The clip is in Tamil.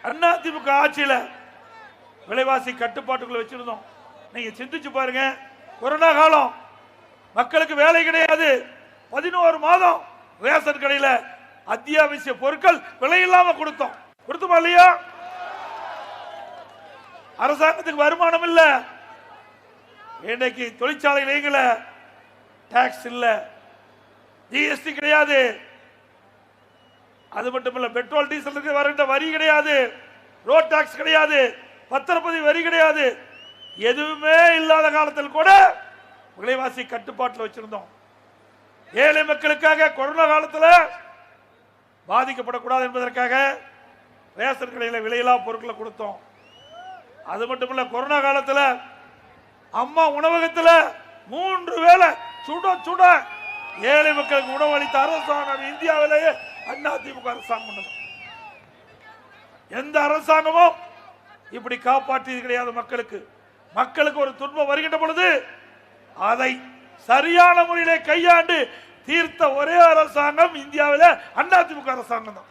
அதிமுக ஆட்சியில விலைவாசி கட்டுப்பாட்டுக்குள்ள வச்சிருந்தோம். நீங்க சிந்திச்சு பாருங்க, கொரோனா காலம், மக்களுக்கு வேலை கிடையாது. 11 மாதம் ரேஷன் கடையில அத்தியாவசிய பொருட்கள் விலை இல்லாம கொடுத்தோமா இல்லையா? அரசாங்கத்துக்கு வருமானம் இல்ல. இன்னைக்கு தொழிற்சாலைகள் டாக்ஸ் இல்ல, ஜிஎஸ்டி கிடையாது. அது மட்டுமல்ல, பெட்ரோல் டீசலுக்கு வருகின்ற வரி கிடையாது, ரோட் டாக்ஸ் கிடையாது, பத்திரப்பதிவு வரி கிடையாது. எதுவுமே இல்லாத காலத்தில் கூட விலைவாசி கட்டுப்பாட்டில் வச்சிருந்தோம். ஏழை மக்களுக்காக கொரோனா காலத்தில் பாதிக்கப்படக்கூடாது என்பதற்காக ரேஷன் கடையில் விலையில்லா பொருட்களை கொடுத்தோம். அது மட்டுமல்ல, கொரோனா காலத்தில் அம்மா உணவகத்தில் 3 வேளை சுட சுட ஏழை மக்களுக்கு உணவு அளித்த அரசாங்கம் இந்தியாவிலேயே அதிமுக அரசாங்கம். எந்த அரசாங்கமும் இப்படி காப்பாற்றியது கிடையாது. மக்களுக்கு ஒரு துன்பம் வருகின்ற பொழுது அதை சரியான முறையிலே கையாண்டு தீர்த்த ஒரே அரசாங்கம் இந்தியாவில் அதிமுக அரசாங்கம் தான்.